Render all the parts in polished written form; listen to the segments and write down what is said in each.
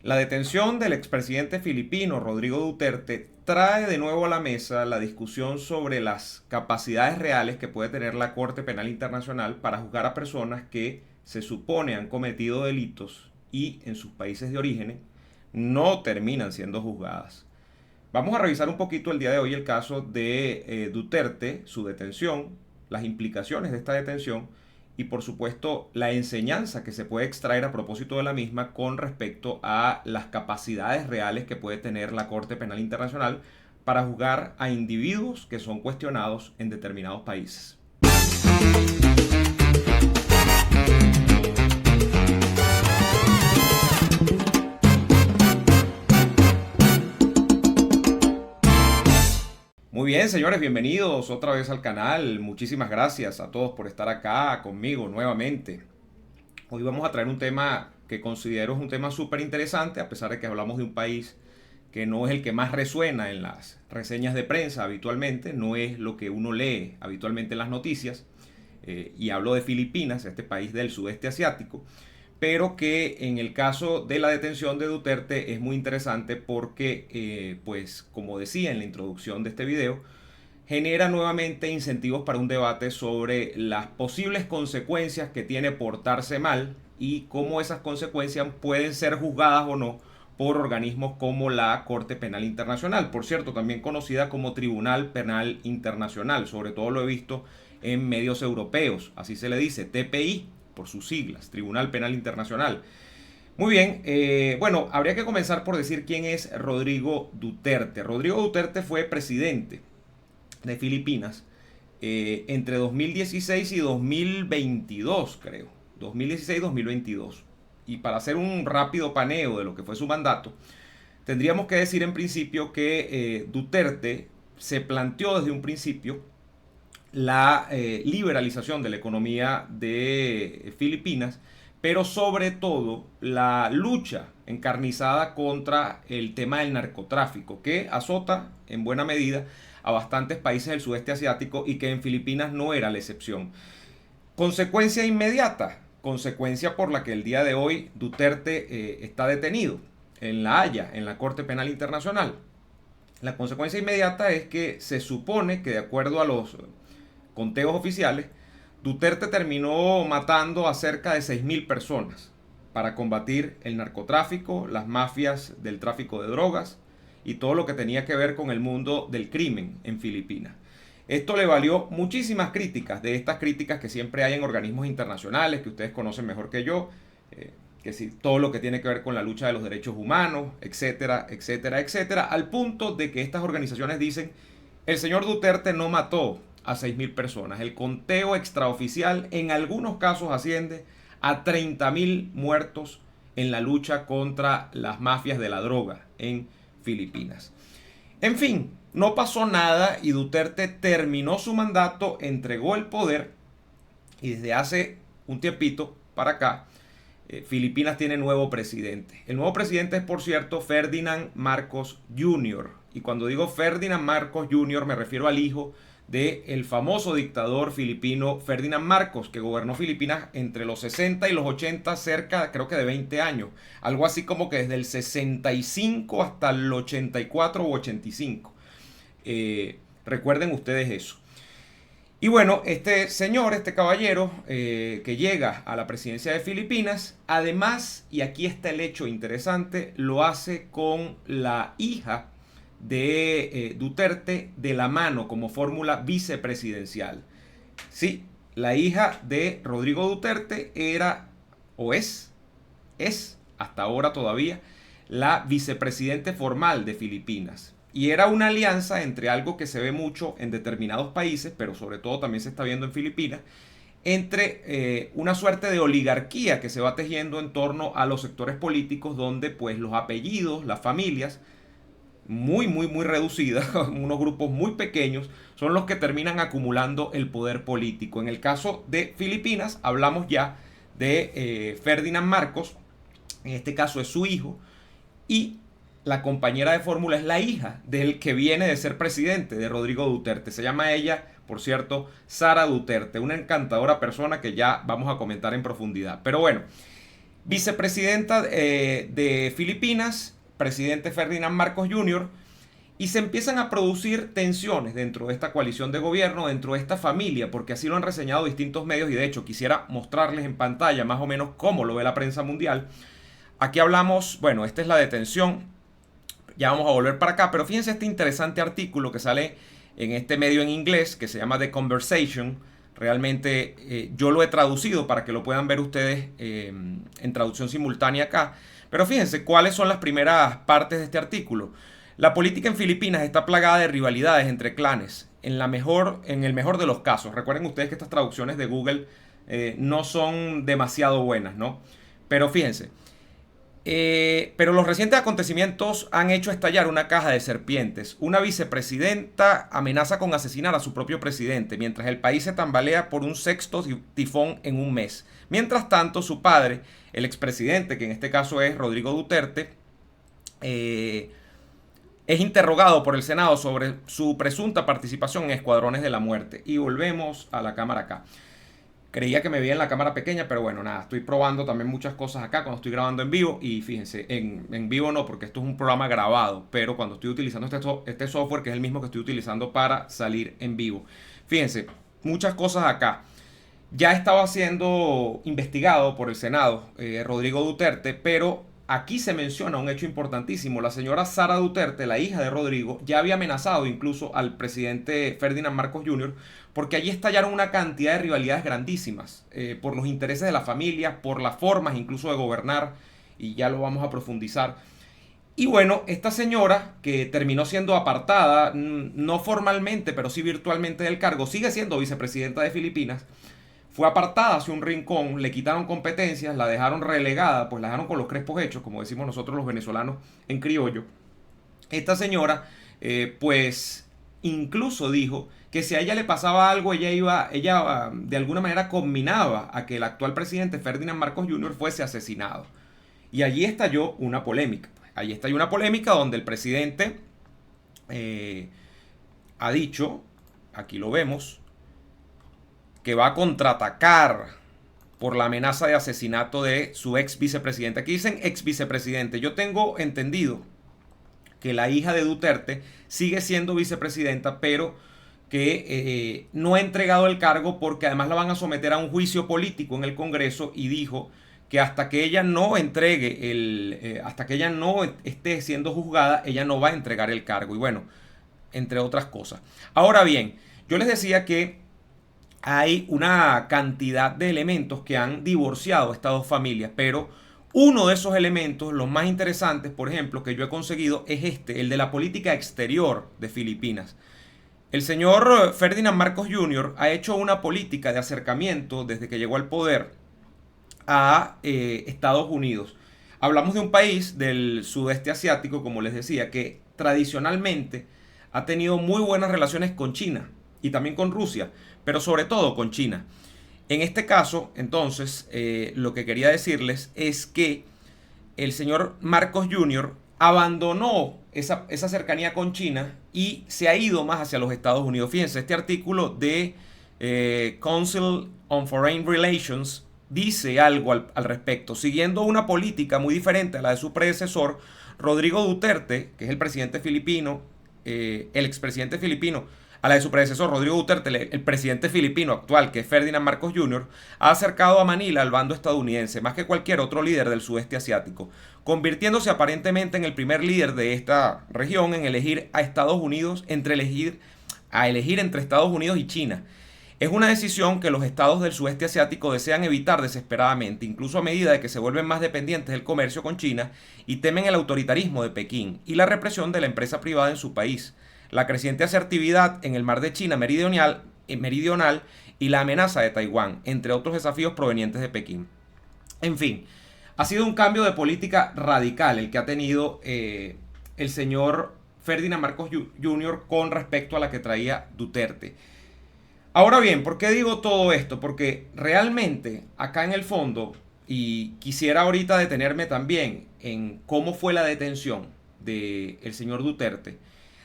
La detención del expresidente filipino Rodrigo Duterte trae de nuevo a la mesa la discusión sobre las capacidades reales que puede tener la Corte Penal Internacional para juzgar a personas que se supone han cometido delitos y en sus países de origen no terminan siendo juzgadas. Vamos a revisar un poquito el día de hoy el caso de Duterte, su detención, las implicaciones de esta detención y por supuesto la enseñanza que se puede extraer a propósito de la misma con respecto a las capacidades reales que puede tener la Corte Penal Internacional para juzgar a individuos que son cuestionados en determinados países. Muy bien, señores, bienvenidos otra vez al canal. Muchísimas gracias a todos por estar acá conmigo nuevamente. Hoy vamos a traer un tema que considero es un tema súper interesante, a pesar de que hablamos de un país que no es el que más resuena en las reseñas de prensa habitualmente, no es lo que uno lee habitualmente en las noticias, y hablo de Filipinas, este país del sudeste asiático, pero que en el caso de la detención de Duterte es muy interesante porque, pues como decía en la introducción de este video, genera nuevamente incentivos para un debate sobre las posibles consecuencias que tiene portarse mal y cómo esas consecuencias pueden ser juzgadas o no por organismos como la Corte Penal Internacional, por cierto, también conocida como Tribunal Penal Internacional, sobre todo lo he visto en medios europeos, así se le dice, TPI, por sus siglas, Tribunal Penal Internacional. Muy bien, bueno, habría que comenzar por decir quién es Rodrigo Duterte. Rodrigo Duterte fue presidente de Filipinas entre 2016 y 2022, creo. 2016-2022. Y para hacer un rápido paneo de lo que fue su mandato, tendríamos que decir en principio que Duterte se planteó desde un principio la liberalización de la economía de Filipinas, pero sobre todo la lucha encarnizada contra el tema del narcotráfico, que azota en buena medida a bastantes países del sudeste asiático y que en Filipinas no era la excepción. Consecuencia inmediata, consecuencia por la que el día de hoy Duterte está detenido en La Haya, en la Corte Penal Internacional. La consecuencia inmediata es que se supone que de acuerdo a los conteos oficiales, Duterte terminó matando a cerca de 6.000 personas para combatir el narcotráfico, las mafias del tráfico de drogas y todo lo que tenía que ver con el mundo del crimen en Filipinas. Esto le valió muchísimas críticas, de estas críticas que siempre hay en organismos internacionales, que ustedes conocen mejor que yo, que si todo lo que tiene que ver con la lucha de los derechos humanos, etcétera, etcétera, etcétera, al punto de que estas organizaciones dicen, el señor Duterte no mató a 6.000 personas. El conteo extraoficial en algunos casos asciende a 30.000 muertos en la lucha contra las mafias de la droga en Filipinas. En fin, no pasó nada y Duterte terminó su mandato, entregó el poder y desde hace un tiempito para acá, Filipinas tiene nuevo presidente. El nuevo presidente es, por cierto, Ferdinand Marcos Jr. Y cuando digo Ferdinand Marcos Jr. me refiero al hijo del famoso dictador filipino Ferdinand Marcos, que gobernó Filipinas entre los 60 y los 80, cerca creo que de 20 años. Algo así como que desde el 65 hasta el 84 o 85. Recuerden ustedes eso. Y bueno, este señor, este caballero que llega a la presidencia de Filipinas, además, y aquí está el hecho interesante, lo hace con la hija de Duterte de la mano como fórmula vicepresidencial. Sí, la hija de Rodrigo Duterte era o es hasta ahora todavía la vicepresidente formal de Filipinas. Y era una alianza entre algo que se ve mucho en determinados países, pero sobre todo también se está viendo en Filipinas, entre una suerte de oligarquía que se va tejiendo en torno a los sectores políticos donde pues los apellidos, las familias, muy reducidas, unos grupos muy pequeños, son los que terminan acumulando el poder político. En el caso de Filipinas hablamos ya de Ferdinand Marcos, en este caso es su hijo, y la compañera de fórmula es la hija del que viene de ser presidente, de Rodrigo Duterte. Se llama ella, por cierto, Sara Duterte, una encantadora persona que ya vamos a comentar en profundidad. Pero bueno, vicepresidenta de Filipinas, presidente Ferdinand Marcos Jr., y se empiezan a producir tensiones dentro de esta coalición de gobierno, dentro de esta familia, porque así lo han reseñado distintos medios y de hecho quisiera mostrarles en pantalla más o menos cómo lo ve la prensa mundial. Aquí hablamos, bueno, esta es la detención, ya vamos a volver para acá, pero fíjense este interesante artículo que sale en este medio en inglés que se llama The Conversation. Realmente yo lo he traducido para que lo puedan ver ustedes en traducción simultánea acá. Pero fíjense cuáles son las primeras partes de este artículo. La política en Filipinas está plagada de rivalidades entre clanes, en el mejor de los casos. Recuerden ustedes que estas traducciones de Google no son demasiado buenas, ¿no? Pero fíjense. Pero los recientes acontecimientos han hecho estallar una caja de serpientes. Una vicepresidenta amenaza con asesinar a su propio presidente, mientras el país se tambalea por un sexto tifón en un mes. Mientras tanto, su padre, el expresidente, que en este caso es Rodrigo Duterte, es interrogado por el Senado sobre su presunta participación en escuadrones de la muerte. Y volvemos a la cámara acá. Creía que me veía en la cámara pequeña, pero bueno, nada, estoy probando también muchas cosas acá cuando estoy grabando en vivo. Y fíjense, en vivo no, porque esto es un programa grabado, pero cuando estoy utilizando este software, que es el mismo que estoy utilizando para salir en vivo. Fíjense, muchas cosas acá. Ya estaba siendo investigado por el Senado Rodrigo Duterte, pero aquí se menciona un hecho importantísimo. La señora Sara Duterte, la hija de Rodrigo, ya había amenazado incluso al presidente Ferdinand Marcos Jr., porque allí estallaron una cantidad de rivalidades grandísimas por los intereses de la familia, por las formas incluso de gobernar, y ya lo vamos a profundizar. Y bueno, esta señora que terminó siendo apartada, no formalmente, pero sí virtualmente del cargo, sigue siendo vicepresidenta de Filipinas. Fue apartada hacia un rincón, le quitaron competencias, la dejaron relegada, pues la dejaron con los crespos hechos, como decimos nosotros los venezolanos en criollo. Esta señora, pues incluso dijo que si a ella le pasaba algo, ella de alguna manera combinaba a que el actual presidente Ferdinand Marcos Jr. fuese asesinado. Y allí estalló una polémica. Allí estalló una polémica donde el presidente ha dicho, aquí lo vemos, que va a contraatacar por la amenaza de asesinato de su ex vicepresidente. Aquí dicen ex vicepresidente. Yo tengo entendido que la hija de Duterte sigue siendo vicepresidenta, pero que no ha entregado el cargo porque además la van a someter a un juicio político en el Congreso, y dijo que hasta que ella no entregue hasta que ella no esté siendo juzgada, ella no va a entregar el cargo. Y bueno, entre otras cosas. Ahora bien, yo les decía que hay una cantidad de elementos que han divorciado a estas dos familias, pero uno de esos elementos, los más interesantes, por ejemplo, que yo he conseguido, es el de la política exterior de Filipinas. El señor Ferdinand Marcos Jr. ha hecho una política de acercamiento desde que llegó al poder a Estados Unidos. Hablamos de un país del sudeste asiático, como les decía, que tradicionalmente ha tenido muy buenas relaciones con China y también con Rusia, pero sobre todo con China. En este caso, entonces, lo que quería decirles es que el señor Marcos Jr. abandonó esa cercanía con China y se ha ido más hacia los Estados Unidos. Fíjense, este artículo de Council on Foreign Relations dice algo al respecto. Siguiendo una política muy diferente a la de su predecesor, Rodrigo Duterte, que es el presidente filipino, el expresidente filipino, a la de su predecesor, Rodrigo Duterte, el presidente filipino actual, que es Ferdinand Marcos Jr., ha acercado a Manila al bando estadounidense, más que cualquier otro líder del sudeste asiático, convirtiéndose aparentemente en el primer líder de esta región en elegir a Estados Unidos, elegir entre Estados Unidos y China. Es una decisión que los estados del sudeste asiático desean evitar desesperadamente, incluso a medida de que se vuelven más dependientes del comercio con China y temen el autoritarismo de Pekín y la represión de la empresa privada en su país, la creciente asertividad en el mar de China meridional y la amenaza de Taiwán, entre otros desafíos provenientes de Pekín. En fin, ha sido un cambio de política radical el que ha tenido el señor Ferdinand Marcos Jr. con respecto a la que traía Duterte. Ahora bien, ¿por qué digo todo esto? Porque realmente acá en el fondo, y quisiera ahorita detenerme también en cómo fue la detención del señor Duterte.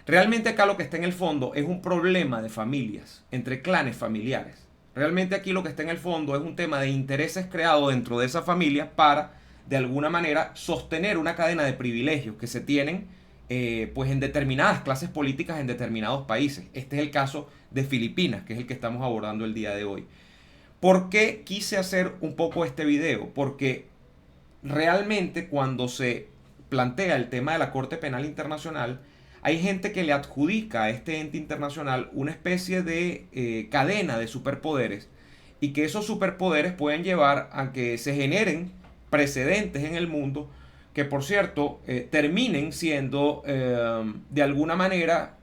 Realmente acá lo que está en el fondo es un problema de familias, entre clanes familiares. Realmente aquí lo que está en el fondo es un tema de intereses creados dentro de esa familia para de alguna manera sostener una cadena de privilegios que se tienen pues en determinadas clases políticas en determinados países. Este es el caso de Filipinas, que es el que estamos abordando el día de hoy. ¿Por qué quise hacer un poco este video? Porque realmente cuando se plantea el tema de la Corte Penal Internacional, hay gente que le adjudica a este ente internacional una especie de cadena de superpoderes y que esos superpoderes pueden llevar a que se generen precedentes en el mundo que, por cierto, terminen siendo de alguna manera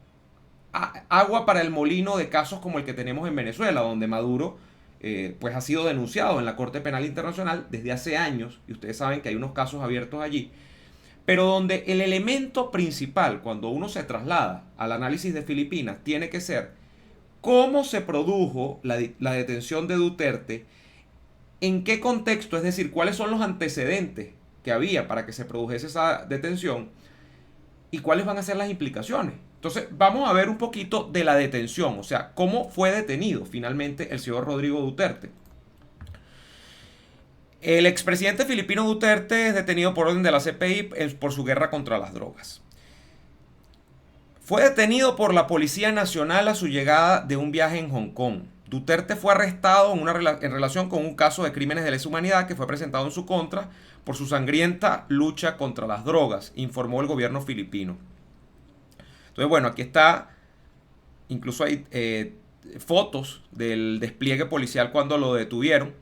agua para el molino de casos como el que tenemos en Venezuela, donde Maduro pues ha sido denunciado en la Corte Penal Internacional desde hace años, y ustedes saben que hay unos casos abiertos allí, pero donde el elemento principal cuando uno se traslada al análisis de Filipinas tiene que ser cómo se produjo la detención de Duterte, en qué contexto, es decir, cuáles son los antecedentes que había para que se produjese esa detención y cuáles van a ser las implicaciones. Entonces, vamos a ver un poquito de la detención, o sea, cómo fue detenido finalmente el señor Rodrigo Duterte. El expresidente filipino Duterte es detenido por orden de la CPI por su guerra contra las drogas. Fue detenido por la Policía Nacional a su llegada de un viaje en Hong Kong. Duterte fue arrestado en relación con un caso de crímenes de lesa humanidad que fue presentado en su contra por su sangrienta lucha contra las drogas, informó el gobierno filipino. Entonces, bueno, aquí está, incluso hay fotos del despliegue policial cuando lo detuvieron.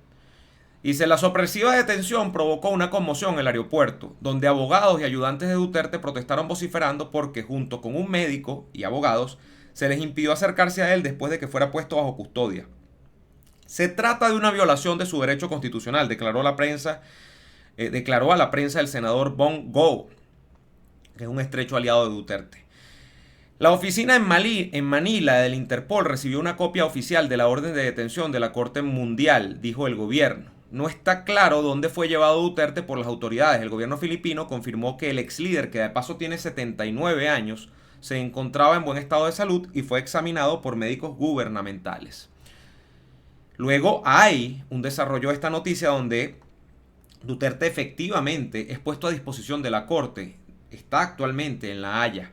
Dice, la sorpresiva detención provocó una conmoción en el aeropuerto, donde abogados y ayudantes de Duterte protestaron vociferando porque junto con un médico y abogados se les impidió acercarse a él después de que fuera puesto bajo custodia. Se trata de una violación de su derecho constitucional, declaró a la prensa el senador Bong Go, que es un estrecho aliado de Duterte. La oficina en Manila del Interpol recibió una copia oficial de la orden de detención de la Corte Mundial, dijo el gobierno. No está claro dónde fue llevado Duterte por las autoridades. El gobierno filipino confirmó que el ex líder, que de paso tiene 79 años, se encontraba en buen estado de salud y fue examinado por médicos gubernamentales. Luego hay un desarrollo de esta noticia donde Duterte efectivamente es puesto a disposición de la Corte. Está actualmente en La Haya.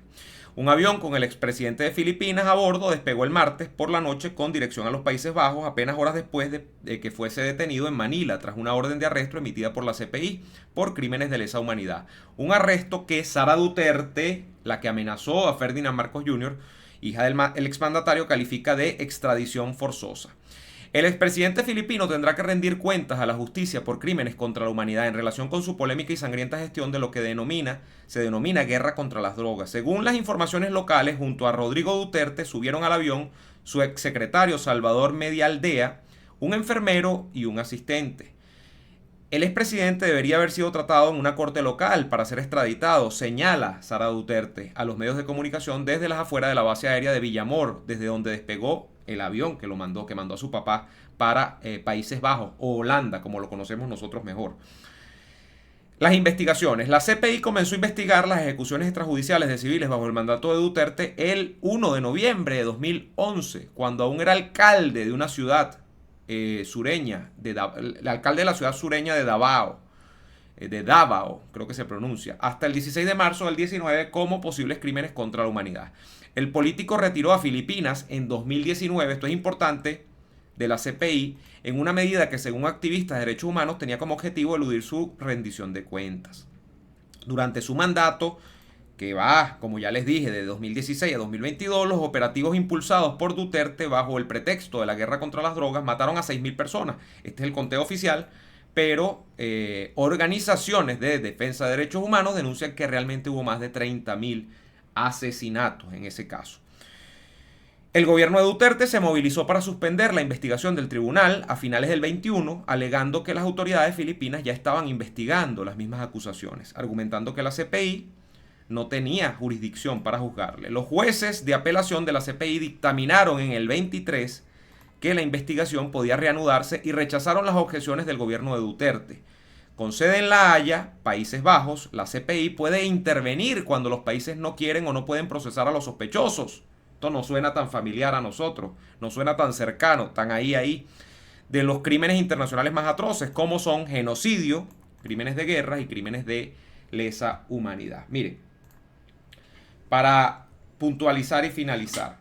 Un avión con el expresidente de Filipinas a bordo despegó el martes por la noche con dirección a los Países Bajos, apenas horas después de que fuese detenido en Manila tras una orden de arresto emitida por la CPI por crímenes de lesa humanidad. Un arresto que Sara Duterte, la que amenazó a Ferdinand Marcos Jr., hija del exmandatario, califica de extradición forzosa. El expresidente filipino tendrá que rendir cuentas a la justicia por crímenes contra la humanidad en relación con su polémica y sangrienta gestión de lo que se denomina guerra contra las drogas. Según las informaciones locales, junto a Rodrigo Duterte subieron al avión su exsecretario Salvador Medialdea, un enfermero y un asistente. El expresidente debería haber sido tratado en una corte local para ser extraditado, señala Sara Duterte a los medios de comunicación desde las afueras de la base aérea de Villamor, desde donde despegó el avión que mandó a su papá para Países Bajos o Holanda, como lo conocemos nosotros mejor. Las investigaciones. La CPI comenzó a investigar las ejecuciones extrajudiciales de civiles bajo el mandato de Duterte el 1 de noviembre de 2011, cuando aún era alcalde de una ciudad sureña, el alcalde de la ciudad sureña de Davao, creo que se pronuncia, hasta el 16 de marzo del 19 como posibles crímenes contra la humanidad. El político retiró a Filipinas en 2019, esto es importante, de la CPI, en una medida que según activistas de derechos humanos tenía como objetivo eludir su rendición de cuentas. Durante su mandato, que va, como ya les dije, de 2016 a 2022, los operativos impulsados por Duterte bajo el pretexto de la guerra contra las drogas mataron a 6.000 personas. Este es el conteo oficial, pero organizaciones de defensa de derechos humanos denuncian que realmente hubo más de 30.000 asesinatos en ese caso. El gobierno de Duterte se movilizó para suspender la investigación del tribunal a finales del 21, alegando que las autoridades filipinas ya estaban investigando las mismas acusaciones, argumentando que la CPI no tenía jurisdicción para juzgarle. Los jueces de apelación de la CPI dictaminaron en el 23 que la investigación podía reanudarse y rechazaron las objeciones del gobierno de Duterte. Con sede en La Haya, Países Bajos, la CPI puede intervenir cuando los países no quieren o no pueden procesar a los sospechosos. Esto no suena tan familiar a nosotros, no suena tan cercano, tan ahí, de los crímenes internacionales más atroces, como son genocidio, crímenes de guerra y crímenes de lesa humanidad. Miren, para puntualizar y finalizar.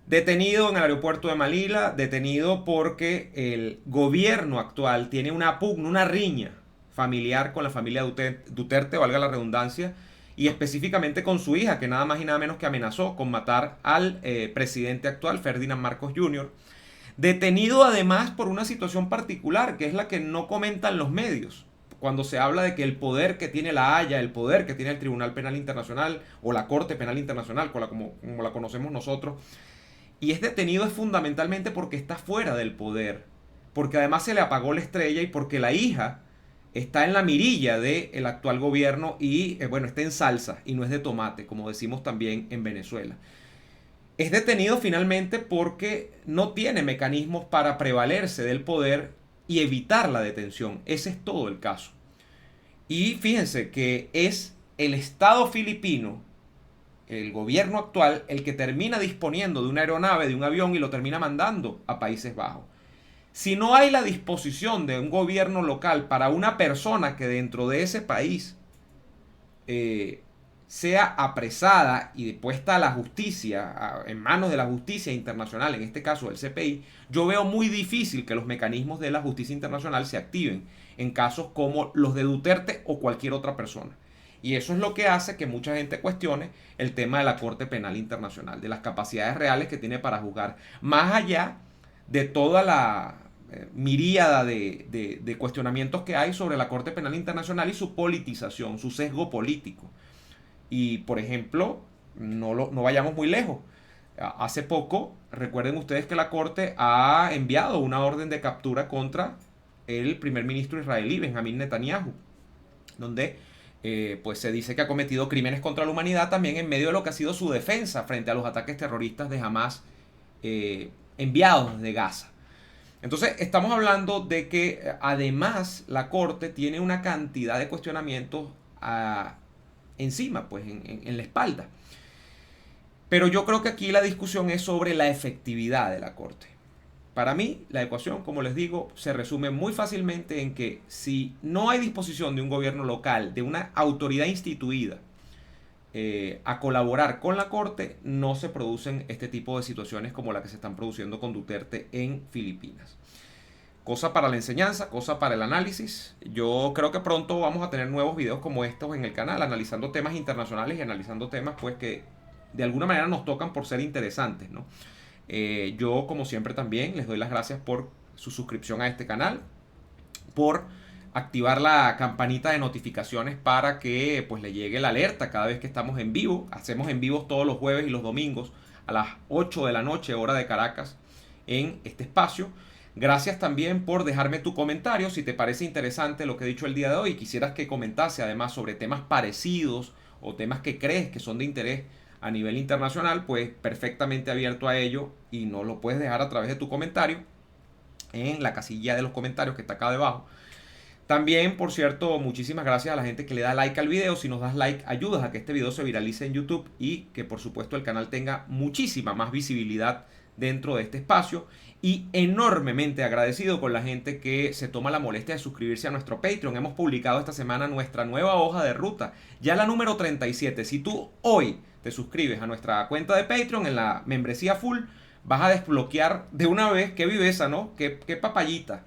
Detenido en el aeropuerto de Manila, detenido porque el gobierno actual tiene una pugna, una riña familiar con la familia Duterte, valga la redundancia, y específicamente con su hija, que nada más y nada menos que amenazó con matar al presidente actual, Ferdinand Marcos Jr., detenido además por una situación particular, que es la que no comentan los medios. Cuando se habla de que el poder que tiene la Haya, el poder que tiene el Tribunal Penal Internacional o la Corte Penal Internacional, como la conocemos nosotros, y es detenido es fundamentalmente porque está fuera del poder, porque además se le apagó la estrella y porque la hija está en la mirilla del actual gobierno y, bueno, está en salsa y no es de tomate, como decimos también en Venezuela. Es detenido finalmente porque no tiene mecanismos para prevalerse del poder y evitar la detención. Ese es todo el caso. Y fíjense que es el Estado filipino, el gobierno actual, el que termina disponiendo de una aeronave, de un avión y lo termina mandando a Países Bajos. Si no hay la disposición de un gobierno local para una persona que dentro de ese país sea apresada y puesta a la justicia, en manos de la justicia internacional, en este caso el CPI, yo veo muy difícil que los mecanismos de la justicia internacional se activen en casos como los de Duterte o cualquier otra persona. Y eso es lo que hace que mucha gente cuestione el tema de la Corte Penal Internacional, de las capacidades reales que tiene para juzgar, más allá de toda la miríada de cuestionamientos que hay sobre la Corte Penal Internacional y su politización, su sesgo político. Y, por ejemplo, no vayamos muy lejos. Hace poco, recuerden ustedes que la Corte ha enviado una orden de captura contra el primer ministro israelí, Benjamín Netanyahu, donde pues se dice que ha cometido crímenes contra la humanidad también en medio de lo que ha sido su defensa frente a los ataques terroristas de Hamas enviados desde Gaza. Entonces estamos hablando de que además la Corte tiene una cantidad de cuestionamientos encima, pues en la espalda. Pero yo creo que aquí la discusión es sobre la efectividad de la Corte. Para mí, la ecuación, como les digo, se resume muy fácilmente en que si no hay disposición de un gobierno local, de una autoridad instituida, a colaborar con la Corte, no se producen este tipo de situaciones como la que se están produciendo con Duterte en Filipinas. Cosa para la enseñanza, cosa para el análisis. Yo creo que pronto vamos a tener nuevos videos como estos en el canal, analizando temas internacionales y analizando temas pues que de alguna manera nos tocan por ser interesantes, ¿no? Yo, como siempre, también les doy las gracias por su suscripción a este canal, por activar la campanita de notificaciones para que pues le llegue la alerta cada vez que estamos en vivo. Hacemos en vivos todos los jueves y los domingos a las 8 de la noche, hora de Caracas, en este espacio. Gracias también por dejarme tu comentario si te parece interesante lo que he dicho el día de hoy y quisieras que comentase además sobre temas parecidos o temas que crees que son de interés a nivel internacional, pues perfectamente abierto a ello y nos lo puedes dejar a través de tu comentario en la casilla de los comentarios que está acá debajo. También, por cierto, muchísimas gracias a la gente que le da like al video. Si nos das like, ayudas a que este video se viralice en YouTube y que por supuesto el canal tenga muchísima más visibilidad dentro de este espacio. Y enormemente agradecido con la gente que se toma la molestia de suscribirse a nuestro Patreon. Hemos publicado esta semana nuestra nueva hoja de ruta, ya la número 37. Si tú hoy te suscribes a nuestra cuenta de Patreon en la membresía full, vas a desbloquear de una vez, qué viveza, ¿no? Qué papayita.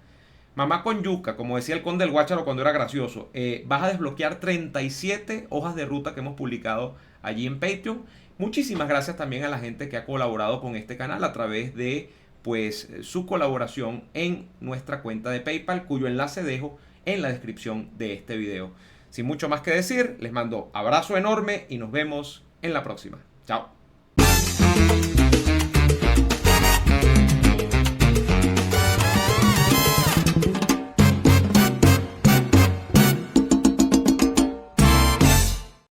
Mamá con yuca, como decía el Conde del Guácharo cuando era gracioso. Vas a desbloquear 37 hojas de ruta que hemos publicado allí en Patreon. Muchísimas gracias también a la gente que ha colaborado con este canal a través de pues su colaboración en nuestra cuenta de PayPal, cuyo enlace dejo en la descripción de este video. Sin mucho más que decir, les mando abrazo enorme y nos vemos en la próxima. Chao.